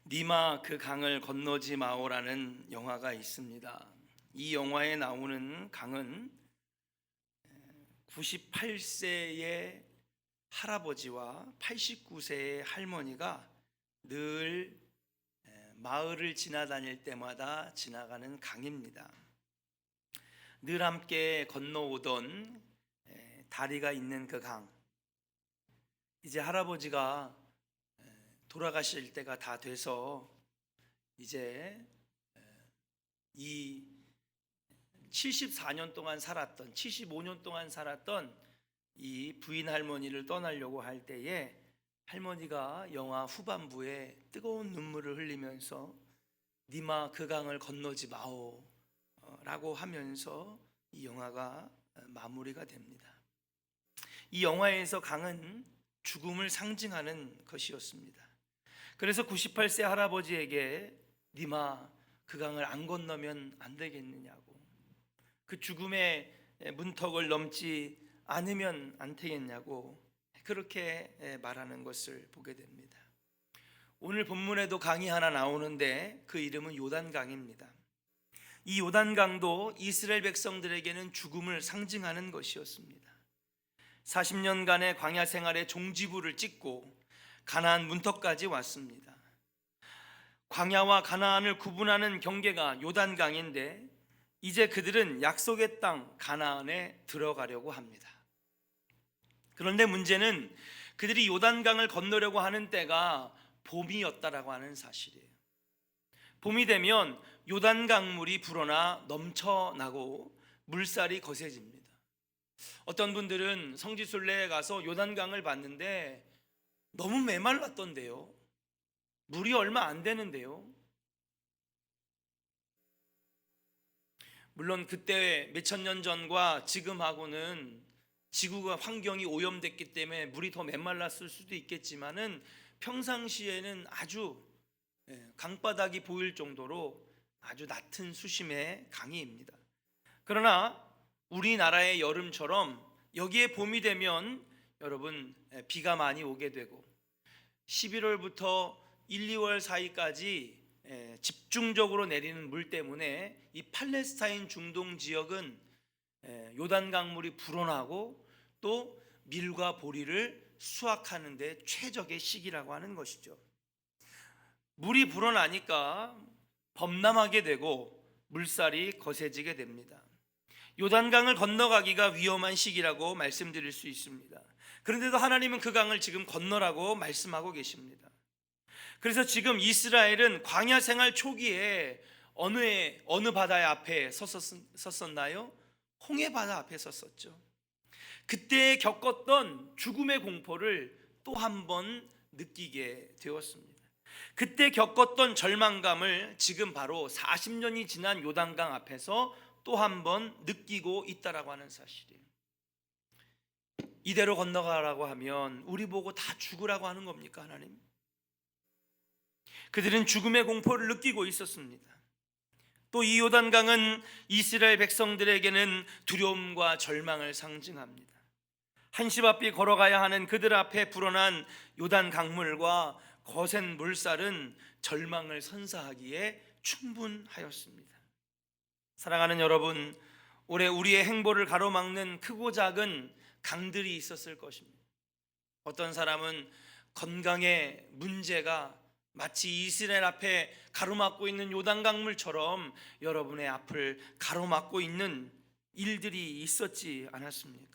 니마 그 강을 건너지 마오라는 영화가 있습니다. 이 영화에 나오는 강은 98세의 할아버지와 89세의 할머니가 늘 마을을 지나다닐 때마다 지나가는 강입니다. 늘 함께 건너오던 다리가 있는 그 강, 이제 할아버지가 돌아가실 때가 다 돼서 이제 이 74년 동안 살았던 75년 동안 살았던 이 부인 할머니를 떠나려고 할 때에 할머니가 영화 후반부에 뜨거운 눈물을 흘리면서 니마 그 강을 건너지 마오 라고 하면서 이 영화가 마무리가 됩니다. 이 영화에서 강은 죽음을 상징하는 것이었습니다. 그래서 98세 할아버지에게 니마 그 강을 안 건너면 안 되겠느냐고, 그 죽음의 문턱을 넘지 않으면 안 되겠냐고 그렇게 말하는 것을 보게 됩니다. 오늘 본문에도 강이 하나 나오는데 그 이름은 요단강입니다. 이 요단강도 이스라엘 백성들에게는 죽음을 상징하는 것이었습니다. 40년간의 광야 생활의 종지부를 찍고 가나안 문턱까지 왔습니다. 광야와 가나안을 구분하는 경계가 요단강인데 이제 그들은 약속의 땅 가나안에 들어가려고 합니다. 그런데 문제는 그들이 요단강을 건너려고 하는 때가 봄이었다라고 하는 사실이에요. 봄이 되면 요단강물이 불어나 넘쳐나고 물살이 거세집니다. 어떤 분들은 성지순례에 가서 요단강을 봤는데 너무 메말랐던데요. 물이 얼마 안 되는데요. 물론 그때 몇천 년 전과 지금하고는 지구가 환경이 오염됐기 때문에 물이 더 메말랐을 수도 있겠지만은 평상시에는 아주 강바닥이 보일 정도로 아주 낮은 수심의 강이입니다. 그러나 우리나라의 여름처럼 여기에 봄이 되면 여러분 비가 많이 오게 되고 11월부터 1, 2월 사이까지 집중적으로 내리는 물 때문에 이 팔레스타인 중동 지역은 요단강물이 불어나고 또 밀과 보리를 수확하는 데 최적의 시기라고 하는 것이죠. 물이 불어나니까 범람하게 되고 물살이 거세지게 됩니다. 요단강을 건너가기가 위험한 시기라고 말씀드릴 수 있습니다. 그런데도 하나님은 그 강을 지금 건너라고 말씀하고 계십니다. 그래서 지금 이스라엘은 광야 생활 초기에 어느 바다 앞에 섰었나요? 홍해 바다 앞에 섰었죠. 그때 겪었던 죽음의 공포를 또 한 번 느끼게 되었습니다. 그때 겪었던 절망감을 지금 바로 40년이 지난 요단강 앞에서 또 한 번 느끼고 있다라고 하는 사실이에요. 이대로 건너가라고 하면 우리 보고 다 죽으라고 하는 겁니까, 하나님? 그들은 죽음의 공포를 느끼고 있었습니다. 또 이 요단강은 이스라엘 백성들에게는 두려움과 절망을 상징합니다. 한시 앞이 걸어가야 하는 그들 앞에 불어난 요단 강물과 거센 물살은 절망을 선사하기에 충분하였습니다. 사랑하는 여러분, 올해 우리의 행보를 가로막는 크고 작은 강들이 있었을 것입니다. 어떤 사람은 건강의 문제가 마치 이스라엘 앞에 가로막고 있는 요단강물처럼 여러분의 앞을 가로막고 있는 일들이 있었지 않았습니까?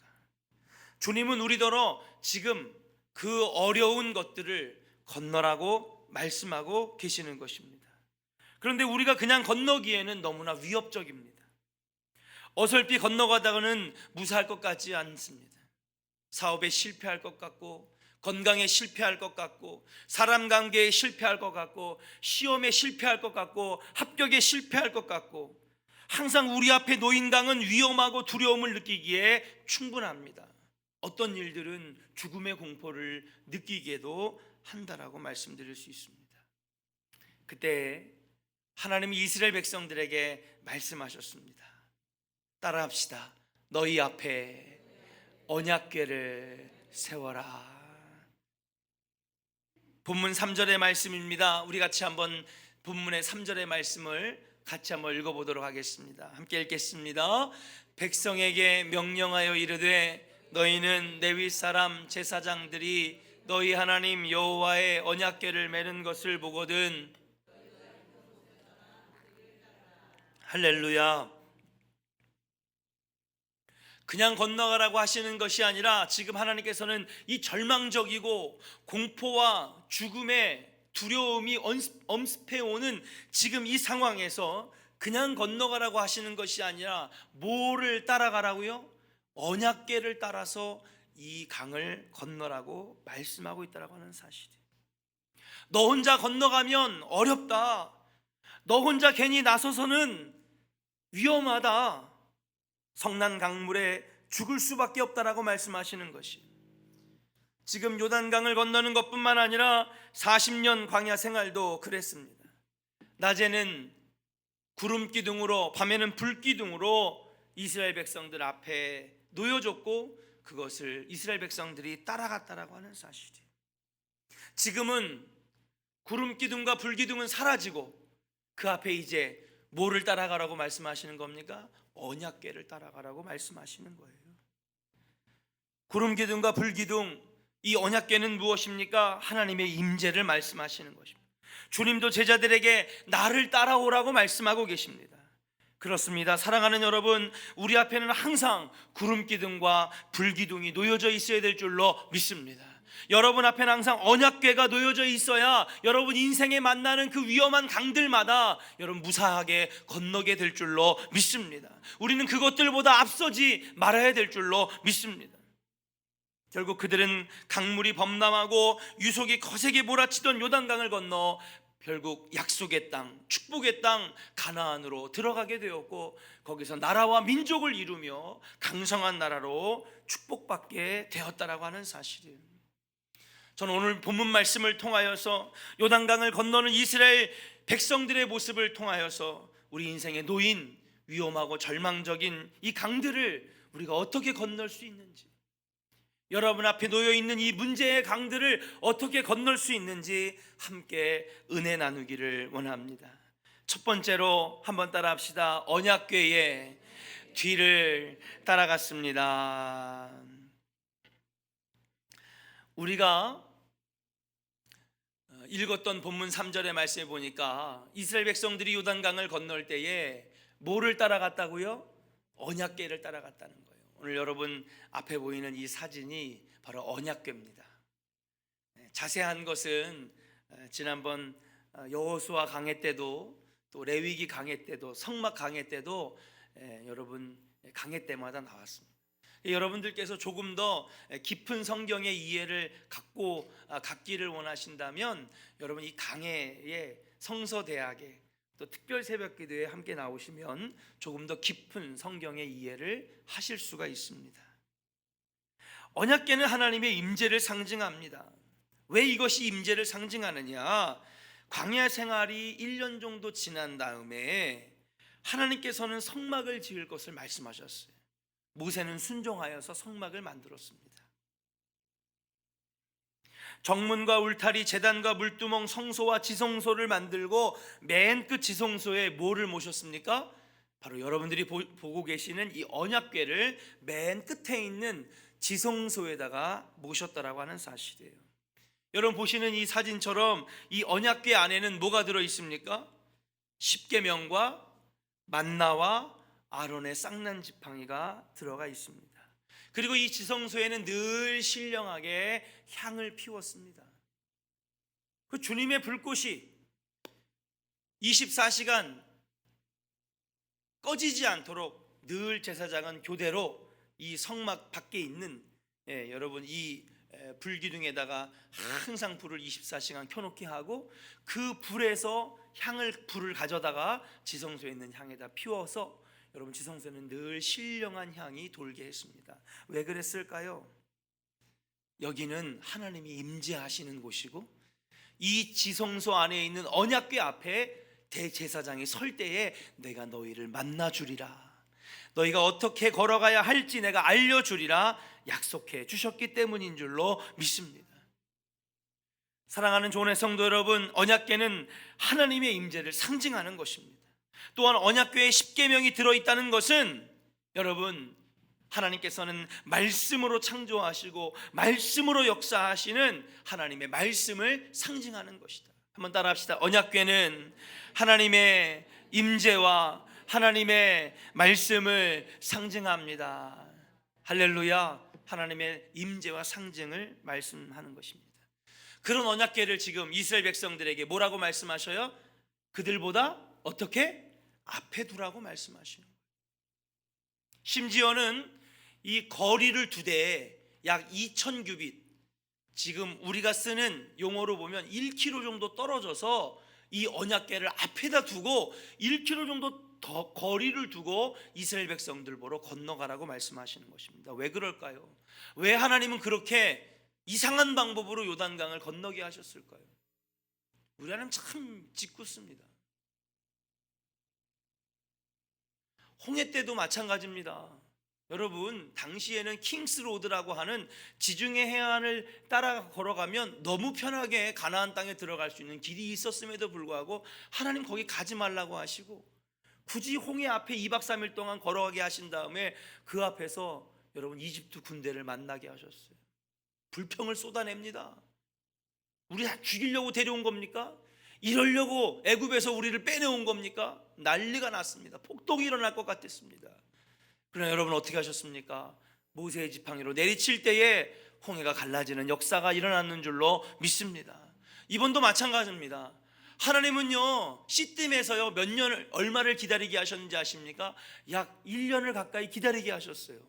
주님은 우리더러 지금 그 어려운 것들을 건너라고 말씀하고 계시는 것입니다. 그런데 우리가 그냥 건너기에는 너무나 위협적입니다. 어설피 건너가다가는 무사할 것 같지 않습니다. 사업에 실패할 것 같고, 건강에 실패할 것 같고, 사람 관계에 실패할 것 같고, 시험에 실패할 것 같고, 합격에 실패할 것 같고, 항상 우리 앞에 놓인 강은 위험하고 두려움을 느끼기에 충분합니다. 어떤 일들은 죽음의 공포를 느끼게도 한다라고 말씀드릴 수 있습니다. 그때 하나님이 이스라엘 백성들에게 말씀하셨습니다. 따라합시다. 너희 앞에 언약궤를 세워라. 본문 3절의 말씀입니다. 우리 같이 한번 본문의 3절의 말씀을 같이 한번 읽어보도록 하겠습니다. 함께 읽겠습니다. 백성에게 명령하여 이르되 너희는 레위 사람 제사장들이 너희 하나님 여호와의 언약궤를 메는 것을 보거든. 할렐루야. 그냥 건너가라고 하시는 것이 아니라 지금 하나님께서는 이 절망적이고 공포와 죽음의 두려움이 엄습해 오는 지금 이 상황에서 그냥 건너가라고 하시는 것이 아니라 뭐를 따라가라고요? 언약궤를 따라서 이 강을 건너라고 말씀하고 있다라고 하는 사실이에요. 너 혼자 건너가면 어렵다. 너 혼자 괜히 나서서는 위험하다. 성난 강물에 죽을 수밖에 없다라고 말씀하시는 것이, 지금 요단강을 건너는 것뿐만 아니라 40년 광야 생활도 그랬습니다. 낮에는 구름 기둥으로, 밤에는 불 기둥으로 이스라엘 백성들 앞에 놓여졌고 그것을 이스라엘 백성들이 따라갔다라고 하는 사실이에요. 지금은 구름 기둥과 불 기둥은 사라지고 그 앞에 이제 뭐를 따라가라고 말씀하시는 겁니까? 언약궤를 따라가라고 말씀하시는 거예요. 구름 기둥과 불 기둥, 이 언약궤는 무엇입니까? 하나님의 임재를 말씀하시는 것입니다. 주님도 제자들에게 나를 따라오라고 말씀하고 계십니다. 그렇습니다. 사랑하는 여러분, 우리 앞에는 항상 구름 기둥과 불 기둥이 놓여져 있어야 될 줄로 믿습니다. 여러분 앞에는 항상 언약궤가 놓여져 있어야 여러분 인생에 만나는 그 위험한 강들마다 여러분 무사하게 건너게 될 줄로 믿습니다. 우리는 그것들보다 앞서지 말아야 될 줄로 믿습니다. 결국 그들은 강물이 범람하고 유속이 거세게 몰아치던 요단강을 건너 결국 약속의 땅, 축복의 땅 가나안으로 들어가게 되었고, 거기서 나라와 민족을 이루며 강성한 나라로 축복받게 되었다라고 하는 사실이에요. 저는 오늘 본문 말씀을 통하여서 요단강을 건너는 이스라엘 백성들의 모습을 통하여서 우리 인생에 놓인 위험하고 절망적인 이 강들을 우리가 어떻게 건널 수 있는지, 여러분 앞에 놓여있는 이 문제의 강들을 어떻게 건널 수 있는지 함께 은혜 나누기를 원합니다. 첫 번째로 한번 따라 합시다. 언약궤의 뒤를 따라갔습니다. 우리가 읽었던 본문 3절의 말씀에 보니까 이스라엘 백성들이 요단강을 건널 때에 뭐를 따라갔다고요? 언약궤를 따라갔다는 거예요. 오늘 여러분 앞에 보이는 이 사진이 바로 언약궤입니다. 자세한 것은 지난번 여호수아 강해 때도 또 레위기 강해 때도 성막 강해 때도 여러분 강해 때마다 나왔습니다. 여러분들께서 조금 더 깊은 성경의 이해를 갖기를 원하신다면 여러분 이 강해의 성서대학에 또 특별 새벽기도에 함께 나오시면 조금 더 깊은 성경의 이해를 하실 수가 있습니다. 언약궤는 하나님의 임재를 상징합니다. 왜 이것이 임재를 상징하느냐? 광야 생활이 1년 정도 지난 다음에 하나님께서는 성막을 지을 것을 말씀하셨어요. 모세는 순종하여서 성막을 만들었습니다. 정문과 울타리, 제단과 물두멍, 성소와 지성소를 만들고 맨 끝 지성소에 뭐를 모셨습니까? 바로 여러분들이 보고 계시는 이 언약궤를 맨 끝에 있는 지성소에다가 모셨다라고 하는 사실이에요. 여러분 보시는 이 사진처럼 이 언약궤 안에는 뭐가 들어 있습니까? 십계명과 만나와 아론의 쌍난 지팡이가 들어가 있습니다. 그리고 이 지성소에는 늘 신령하게 향을 피웠습니다. 그 주님의 불꽃이 24시간 꺼지지 않도록 늘 제사장은 교대로 이 성막 밖에 있는 여러분 이 불기둥에다가 항상 불을 24시간 켜놓게 하고 그 불에서 불을 가져다가 지성소에 있는 향에다 피워서 여러분 지성소에는 늘 신령한 향이 돌게 했습니다. 왜 그랬을까요? 여기는 하나님이 임재하시는 곳이고 이 지성소 안에 있는 언약궤 앞에 대제사장이 설 때에 내가 너희를 만나주리라, 너희가 어떻게 걸어가야 할지 내가 알려주리라 약속해 주셨기 때문인 줄로 믿습니다. 사랑하는 좋은 성도 여러분, 언약궤는 하나님의 임재를 상징하는 것입니다. 또한 언약궤에 십계명이 들어있다는 것은 여러분, 하나님께서는 말씀으로 창조하시고 말씀으로 역사하시는 하나님의 말씀을 상징하는 것이다. 한번 따라합시다. 언약궤는 하나님의 임재와 하나님의 말씀을 상징합니다. 할렐루야. 하나님의 임재와 상징을 말씀하는 것입니다. 그런 언약궤를 지금 이스라엘 백성들에게 뭐라고 말씀하셔요? 그들보다 어떻게? 앞에 두라고 말씀하시는 거예요. 심지어는 이 거리를 두되 약 2000규빗, 지금 우리가 쓰는 용어로 보면 1km 정도 떨어져서 이 언약궤를 앞에다 두고 1km 정도 더 거리를 두고 이스라엘 백성들 보러 건너가라고 말씀하시는 것입니다. 왜 그럴까요? 왜 하나님은 그렇게 이상한 방법으로 요단강을 건너게 하셨을까요? 우리 하나님 참 짓궂습니다. 홍해 때도 마찬가지입니다. 여러분, 당시에는 킹스로드라고 하는 지중해 해안을 따라 걸어가면 너무 편하게 가나안 땅에 들어갈 수 있는 길이 있었음에도 불구하고 하나님 거기 가지 말라고 하시고 굳이 홍해 앞에 2박 3일 동안 걸어가게 하신 다음에 그 앞에서 여러분 이집트 군대를 만나게 하셨어요. 불평을 쏟아냅니다. 우리 다 죽이려고 데려온 겁니까? 이러려고 애굽에서 우리를 빼내온 겁니까? 난리가 났습니다. 폭동이 일어날 것 같았습니다. 그러나 여러분 어떻게 하셨습니까? 모세의 지팡이로 내리칠 때에 홍해가 갈라지는 역사가 일어났는 줄로 믿습니다. 이번도 마찬가지입니다. 하나님은요, 시딤에서요 몇 년을, 얼마를 기다리게 하셨는지 아십니까? 약 1년을 가까이 기다리게 하셨어요.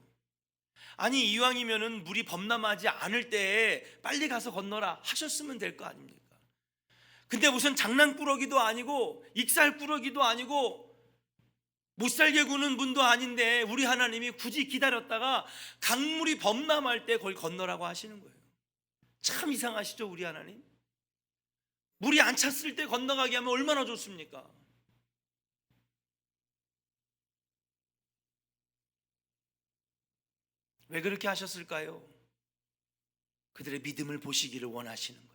아니, 이왕이면은 물이 범람하지 않을 때에 빨리 가서 건너라 하셨으면 될 거 아닙니까? 근데 무슨 장난꾸러기도 아니고 익살꾸러기도 아니고 못살게 구는 분도 아닌데 우리 하나님이 굳이 기다렸다가 강물이 범람할 때 거기 건너라고 하시는 거예요. 참 이상하시죠, 우리 하나님? 물이 안 찼을 때 건너가게 하면 얼마나 좋습니까? 왜 그렇게 하셨을까요? 그들의 믿음을 보시기를 원하시는 거예요.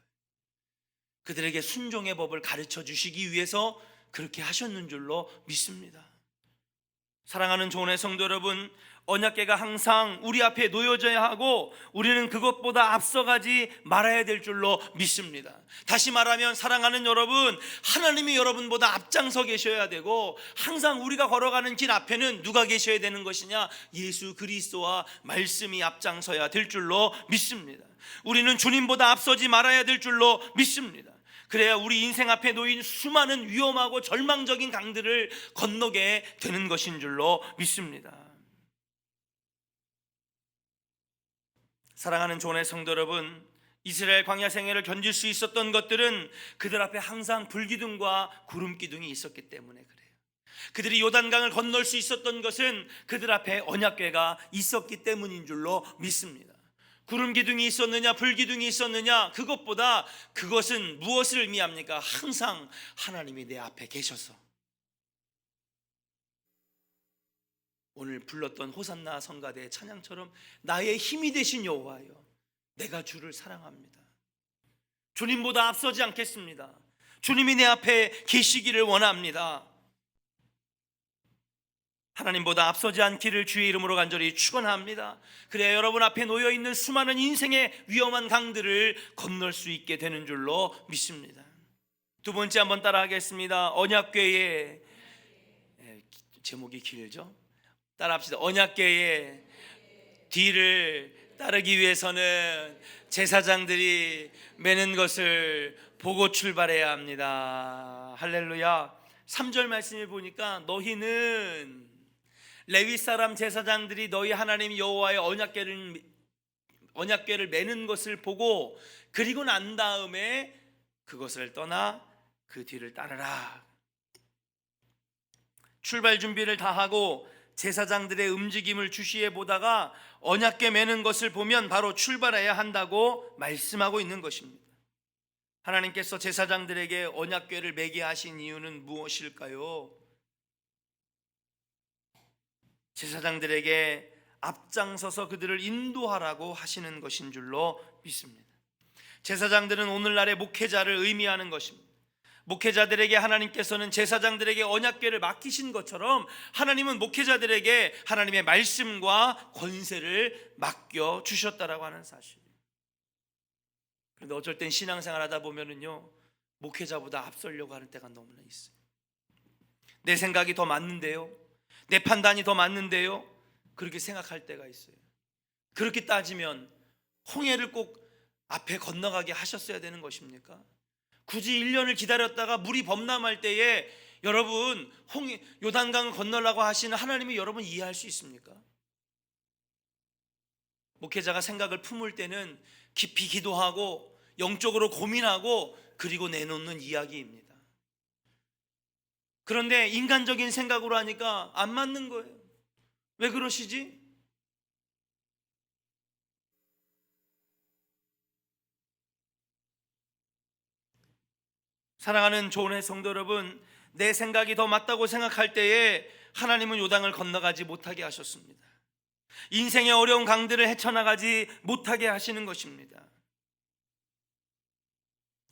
그들에게 순종의 법을 가르쳐 주시기 위해서 그렇게 하셨는 줄로 믿습니다. 사랑하는 좋은 성도 여러분, 언약궤가 항상 우리 앞에 놓여져야 하고 우리는 그것보다 앞서가지 말아야 될 줄로 믿습니다. 다시 말하면 사랑하는 여러분, 하나님이 여러분보다 앞장서 계셔야 되고 항상 우리가 걸어가는 길 앞에는 누가 계셔야 되는 것이냐? 예수 그리스도와 말씀이 앞장서야 될 줄로 믿습니다. 우리는 주님보다 앞서지 말아야 될 줄로 믿습니다. 그래야 우리 인생 앞에 놓인 수많은 위험하고 절망적인 강들을 건너게 되는 것인 줄로 믿습니다. 사랑하는 좋은 성도 여러분, 이스라엘 광야 생애를 견딜 수 있었던 것들은 그들 앞에 항상 불기둥과 구름기둥이 있었기 때문에 그래요. 그들이 요단강을 건널 수 있었던 것은 그들 앞에 언약궤가 있었기 때문인 줄로 믿습니다. 구름기둥이 있었느냐 불기둥이 있었느냐, 그것보다 그것은 무엇을 의미합니까? 항상 하나님이 내 앞에 계셔서, 오늘 불렀던 호산나 성가대의 찬양처럼 나의 힘이 되신 여호와여, 내가 주를 사랑합니다. 주님보다 앞서지 않겠습니다. 주님이 내 앞에 계시기를 원합니다. 하나님보다 앞서지 않기를 주의 이름으로 간절히 축원합니다. 그래야 여러분 앞에 놓여있는 수많은 인생의 위험한 강들을 건널 수 있게 되는 줄로 믿습니다. 두 번째 한번 따라하겠습니다. 언약궤의, 제목이 길죠? 따라합시다. 언약궤의 뒤를 따르기 위해서는 제사장들이 매는 것을 보고 출발해야 합니다. 할렐루야. 3절 말씀을 보니까 너희는 레위 사람 제사장들이 너희 하나님 여호와의 언약궤를 매는 것을 보고 그리고 난 다음에 그것을 떠나 그 뒤를 따르라. 출발 준비를 다 하고 제사장들의 움직임을 주시해 보다가 언약궤 매는 것을 보면 바로 출발해야 한다고 말씀하고 있는 것입니다. 하나님께서 제사장들에게 언약궤를 매게 하신 이유는 무엇일까요? 제사장들에게 앞장서서 그들을 인도하라고 하시는 것인 줄로 믿습니다. 제사장들은 오늘날의 목회자를 의미하는 것입니다. 목회자들에게 하나님께서는 제사장들에게 언약궤를 맡기신 것처럼 하나님은 목회자들에게 하나님의 말씀과 권세를 맡겨 주셨다라고 하는 사실이에요. 그런데 어쩔 땐 신앙생활 하다 보면은요, 목회자보다 앞서려고 하는 때가 너무나 있어요. 내 생각이 더 맞는데요, 내 판단이 더 맞는데요, 그렇게 생각할 때가 있어요. 그렇게 따지면 홍해를 꼭 앞에 건너가게 하셨어야 되는 것입니까? 굳이 1년을 기다렸다가 물이 범람할 때에 여러분 요단강을 건너라고 하시는 하나님이 여러분 이해할 수 있습니까? 목회자가 생각을 품을 때는 깊이 기도하고 영적으로 고민하고 그리고 내놓는 이야기입니다. 그런데 인간적인 생각으로 하니까 안 맞는 거예요. 왜 그러시지? 사랑하는 조은의 성도 여러분, 내 생각이 더 맞다고 생각할 때에 하나님은 요단을 건너가지 못하게 하셨습니다. 인생의 어려운 강들을 헤쳐나가지 못하게 하시는 것입니다.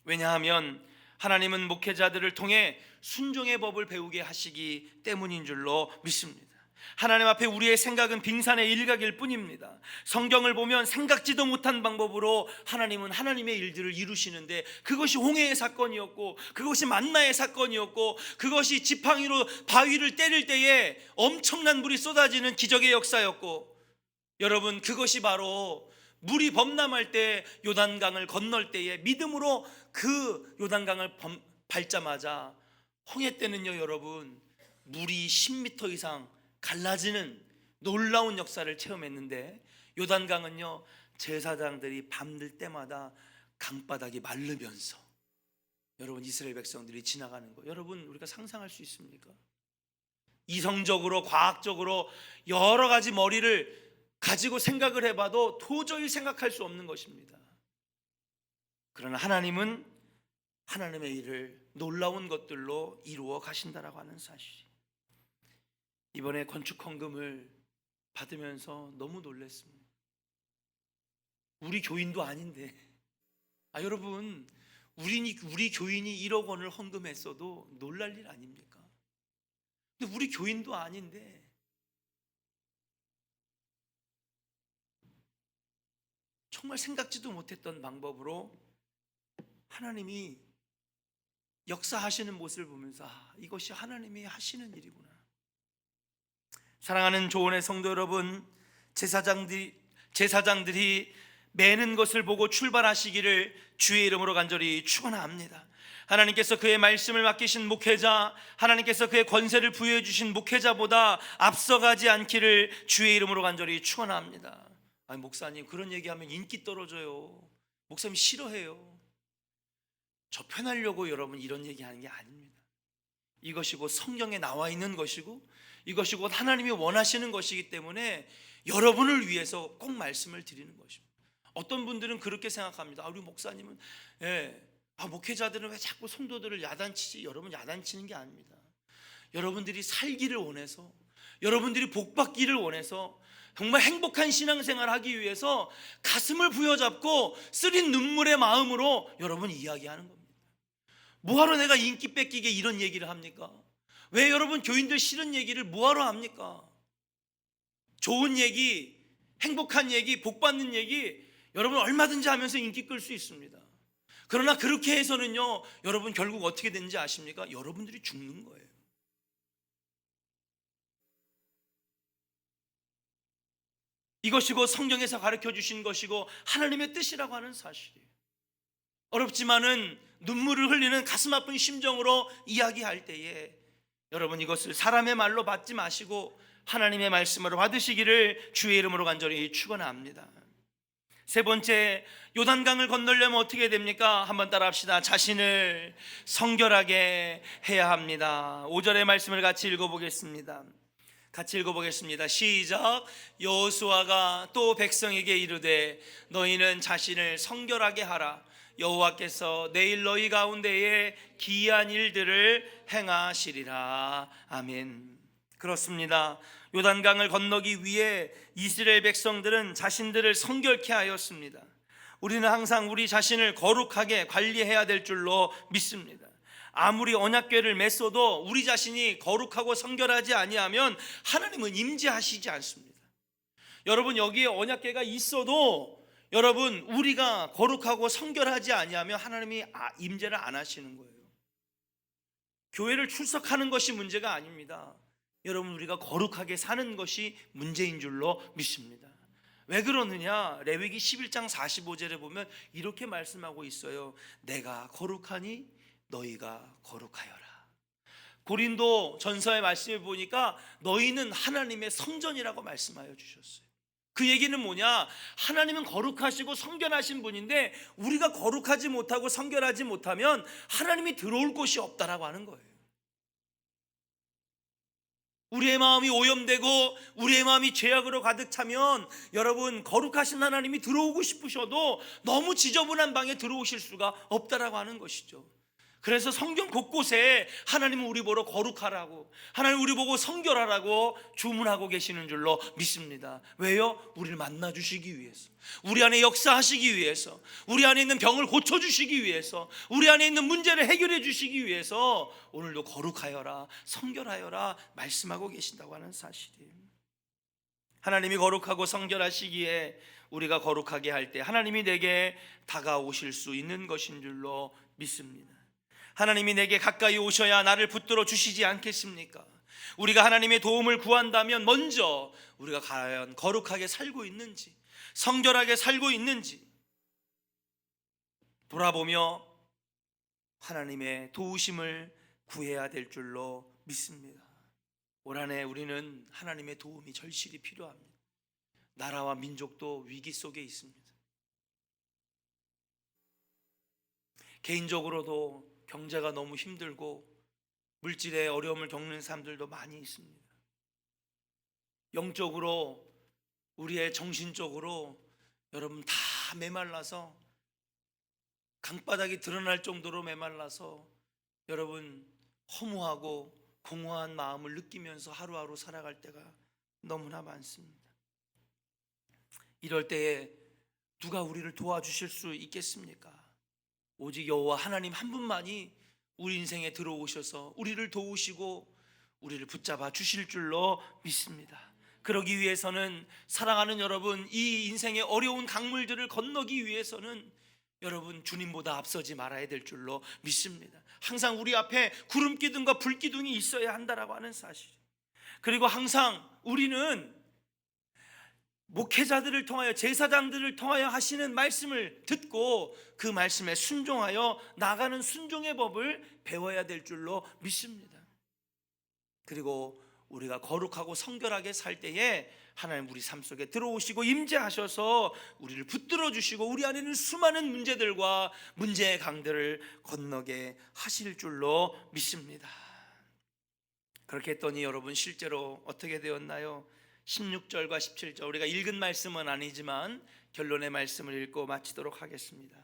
왜냐하면 하나님은 목회자들을 통해 순종의 법을 배우게 하시기 때문인 줄로 믿습니다. 하나님 앞에 우리의 생각은 빙산의 일각일 뿐입니다. 성경을 보면 생각지도 못한 방법으로 하나님은 하나님의 일들을 이루시는데, 그것이 홍해의 사건이었고, 그것이 만나의 사건이었고, 그것이 지팡이로 바위를 때릴 때에 엄청난 물이 쏟아지는 기적의 역사였고, 여러분, 그것이 바로 물이 범람할 때 요단강을 건널 때에 믿음으로 그 요단강을 밟자마자 홍해 때는요, 여러분, 물이 10m 이상 갈라지는 놀라운 역사를 체험했는데, 요단강은요, 제사장들이 밤들 때마다 강바닥이 마르면서 여러분 이스라엘 백성들이 지나가는 거, 여러분 우리가 상상할 수 있습니까? 이성적으로 과학적으로 여러 가지 머리를 가지고 생각을 해봐도 도저히 생각할 수 없는 것입니다. 그러나 하나님은 하나님의 일을 놀라운 것들로 이루어 가신다라고 하는 사실. 이번에 건축 헌금을 받으면서 너무 놀랐습니다. 우리 교인도 아닌데, 여러분, 우리 교인이 1억 원을 헌금했어도 놀랄 일 아닙니까? 근데 우리 교인도 아닌데 정말 생각지도 못했던 방법으로 하나님이 역사하시는 모습을 보면서 이것이 하나님이 하시는 일이구나. 사랑하는 조은의 성도 여러분, 제사장들이 매는 것을 보고 출발하시기를 주의 이름으로 간절히 축원합니다. 하나님께서 그의 말씀을 맡기신 목회자, 하나님께서 그의 권세를 부여해 주신 목회자보다 앞서가지 않기를 주의 이름으로 간절히 축원합니다. 목사님, 그런 얘기하면 인기 떨어져요. 목사님 싫어해요. 저 편하려고 여러분 이런 얘기하는 게 아닙니다. 이것이 곧 성경에 나와 있는 것이고, 이것이 곧 하나님이 원하시는 것이기 때문에 여러분을 위해서 꼭 말씀을 드리는 것입니다. 어떤 분들은 그렇게 생각합니다. 우리 목사님은 목회자들은 왜 자꾸 성도들을 야단치지? 여러분, 야단치는 게 아닙니다. 여러분들이 살기를 원해서, 여러분들이 복받기를 원해서, 정말 행복한 신앙생활 하기 위해서 가슴을 부여잡고 쓰린 눈물의 마음으로 여러분 이야기하는 겁니다. 뭐하러 내가 인기 뺏기게 이런 얘기를 합니까? 왜 여러분 교인들 싫은 얘기를 뭐하러 합니까? 좋은 얘기, 행복한 얘기, 복받는 얘기 여러분 얼마든지 하면서 인기 끌 수 있습니다. 그러나 그렇게 해서는요, 여러분 결국 어떻게 되는지 아십니까? 여러분들이 죽는 거예요. 이것이 곧 성경에서 가르쳐 주신 것이고 하나님의 뜻이라고 하는 사실이에요. 어렵지만은 눈물을 흘리는 가슴 아픈 심정으로 이야기할 때에 여러분 이것을 사람의 말로 받지 마시고 하나님의 말씀으로 받으시기를 주의 이름으로 간절히 축원합니다. 세 번째, 요단강을 건너려면 어떻게 됩니까? 한번 따라합시다. 자신을 성결하게 해야 합니다. 5절의 말씀을 같이 읽어보겠습니다. 시작. 여호수아가 또 백성에게 이르되 너희는 자신을 성결하게 하라. 여호와께서 내일 너희 가운데에 기이한 일들을 행하시리라. 아멘. 그렇습니다. 요단강을 건너기 위해 이스라엘 백성들은 자신들을 성결케 하였습니다. 우리는 항상 우리 자신을 거룩하게 관리해야 될 줄로 믿습니다. 아무리 언약궤를 맸어도 우리 자신이 거룩하고 성결하지 아니하면 하나님은 임재하시지 않습니다. 여러분, 여기에 언약궤가 있어도 여러분 우리가 거룩하고 성결하지 아니하면 하나님이 임재를 안 하시는 거예요. 교회를 출석하는 것이 문제가 아닙니다. 여러분, 우리가 거룩하게 사는 것이 문제인 줄로 믿습니다. 왜 그러느냐? 레위기 11장 45절에 보면 이렇게 말씀하고 있어요. 내가 거룩하니 너희가 거룩하여라. 고린도 전서의 말씀을 보니까 너희는 하나님의 성전이라고 말씀하여 주셨어요. 그 얘기는 뭐냐? 하나님은 거룩하시고 성결하신 분인데 우리가 거룩하지 못하고 성결하지 못하면 하나님이 들어올 곳이 없다라고 하는 거예요. 우리의 마음이 오염되고 우리의 마음이 죄악으로 가득 차면 여러분, 거룩하신 하나님이 들어오고 싶으셔도 너무 지저분한 방에 들어오실 수가 없다라고 하는 것이죠. 그래서 성경 곳곳에 하나님은 우리 보러 거룩하라고, 하나님 우리 보고 성결하라고 주문하고 계시는 줄로 믿습니다. 왜요? 우리를 만나주시기 위해서, 우리 안에 역사하시기 위해서, 우리 안에 있는 병을 고쳐주시기 위해서, 우리 안에 있는 문제를 해결해 주시기 위해서 오늘도 거룩하여라, 성결하여라 말씀하고 계신다고 하는 사실이에요. 하나님이 거룩하고 성결하시기에 우리가 거룩하게 할 때 하나님이 내게 다가오실 수 있는 것인 줄로 믿습니다. 하나님이 내게 가까이 오셔야 나를 붙들어 주시지 않겠습니까? 우리가 하나님의 도움을 구한다면 먼저 우리가 과연 거룩하게 살고 있는지, 성결하게 살고 있는지 돌아보며 하나님의 도우심을 구해야 될 줄로 믿습니다. 올 한 해 우리는 하나님의 도움이 절실히 필요합니다. 나라와 민족도 위기 속에 있습니다. 개인적으로도 경제가 너무 힘들고 물질의 어려움을 겪는 사람들도 많이 있습니다. 영적으로, 우리의 정신적으로 여러분 다 메말라서, 강바닥이 드러날 정도로 메말라서 여러분 허무하고 공허한 마음을 느끼면서 하루하루 살아갈 때가 너무나 많습니다. 이럴 때에 누가 우리를 도와주실 수 있겠습니까? 오직 여호와 하나님 한 분만이 우리 인생에 들어오셔서 우리를 도우시고 우리를 붙잡아 주실 줄로 믿습니다. 그러기 위해서는, 사랑하는 여러분, 이 인생의 어려운 강물들을 건너기 위해서는 여러분 주님보다 앞서지 말아야 될 줄로 믿습니다. 항상 우리 앞에 구름 기둥과 불 기둥이 있어야 한다라고 하는 사실. 그리고 항상 우리는 목회자들을 통하여, 제사장들을 통하여 하시는 말씀을 듣고 그 말씀에 순종하여 나가는 순종의 법을 배워야 될 줄로 믿습니다. 그리고 우리가 거룩하고 성결하게 살 때에 하나님 우리 삶 속에 들어오시고 임재하셔서 우리를 붙들어 주시고 우리 안에 있는 수많은 문제들과 문제의 강들을 건너게 하실 줄로 믿습니다. 그렇게 했더니 여러분 실제로 어떻게 되었나요? 16절과 17절, 우리가 읽은 말씀은 아니지만 결론의 말씀을 읽고 마치도록 하겠습니다.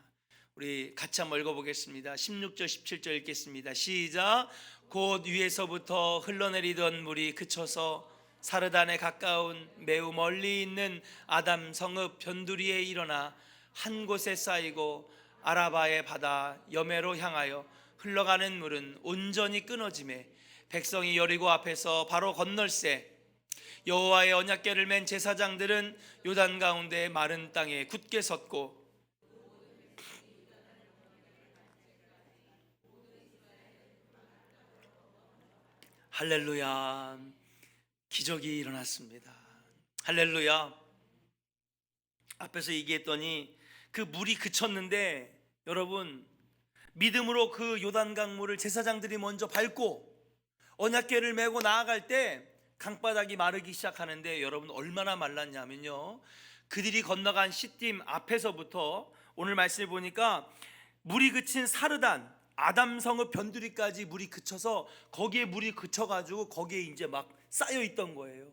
우리 같이 한번 읽어보겠습니다. 16절 17절 읽겠습니다. 시작. 곧 위에서부터 흘러내리던 물이 그쳐서 사르단에 가까운 매우 멀리 있는 아담 성읍 변두리에 일어나 한 곳에 쌓이고 아라바의 바다 여매로 향하여 흘러가는 물은 온전히 끊어지매 백성이 여리고 앞에서 바로 건널새 여호와의 언약궤를 맨 제사장들은 요단 가운데 마른 땅에 굳게 섰고 할렐루야, 기적이 일어났습니다. 할렐루야. 앞에서 얘기했더니 그 물이 그쳤는데 여러분 믿음으로 그 요단 강물을 제사장들이 먼저 밟고 언약궤를 메고 나아갈 때 강바닥이 마르기 시작하는데 여러분 얼마나 말랐냐면요, 그들이 건너간 시딤 앞에서부터 오늘 말씀을 보니까 물이 그친 사르단 아담 성읍 변두리까지 물이 그쳐서 거기에 물이 그쳐가지고 거기에 이제 막 쌓여 있던 거예요.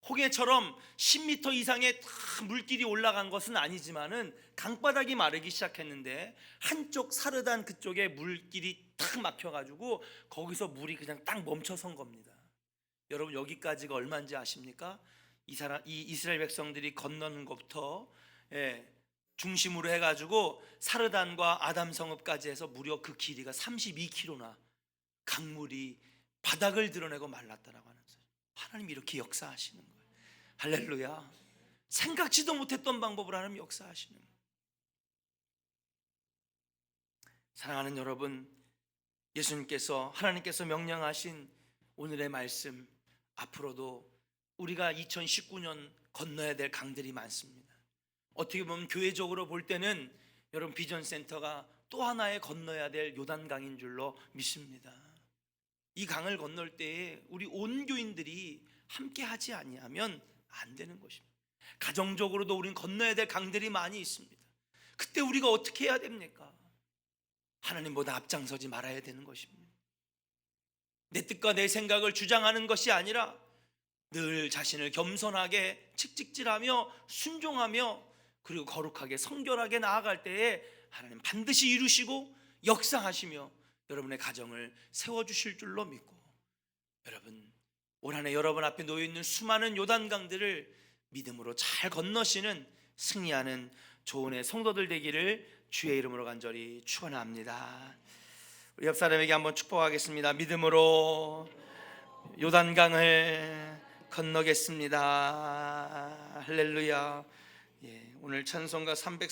홍해처럼 10m 이상의 물길이 올라간 것은 아니지만은 강바닥이 마르기 시작했는데 한쪽 사르단 그쪽에 물길이 탁 막혀가지고 거기서 물이 그냥 딱 멈춰선 겁니다. 여러분 여기까지가 얼마인지 아십니까? 이 이스라엘 백성들이 건너는 것부터 중심으로 해가지고 사르단과 아담 성읍까지 해서 무려 그 길이가 32km나 강물이 바닥을 드러내고 말랐다라고 하는 거예요. 하나님 이렇게 역사하시는 거예요. 할렐루야. 생각지도 못했던 방법으로 하나님 역사하시는 거예요. 사랑하는 여러분, 예수님께서 하나님께서 명령하신 오늘의 말씀, 앞으로도 우리가 2019년 건너야 될 강들이 많습니다. 어떻게 보면 교회적으로 볼 때는 여러분 비전센터가 또 하나의 건너야 될 요단강인 줄로 믿습니다. 이 강을 건널 때에 우리 온 교인들이 함께 하지 아니하면 안 되는 것입니다. 가정적으로도 우리는 건너야 될 강들이 많이 있습니다. 그때 우리가 어떻게 해야 됩니까? 하나님보다 앞장서지 말아야 되는 것입니다. 내 뜻과 내 생각을 주장하는 것이 아니라 늘 자신을 겸손하게 칙칙질하며 순종하며 그리고 거룩하게 성결하게 나아갈 때에 하나님 반드시 이루시고 역사하시며 여러분의 가정을 세워주실 줄로 믿고, 여러분 올 한 해 여러분 앞에 놓여있는 수많은 요단강들을 믿음으로 잘 건너시는 승리하는 좋은 해 성도들 되기를 주의 이름으로 간절히 축원합니다. 우리 옆 사람에게 한번 축복하겠습니다. 믿음으로 요단강을 건너겠습니다. 할렐루야. 오늘 찬송가 304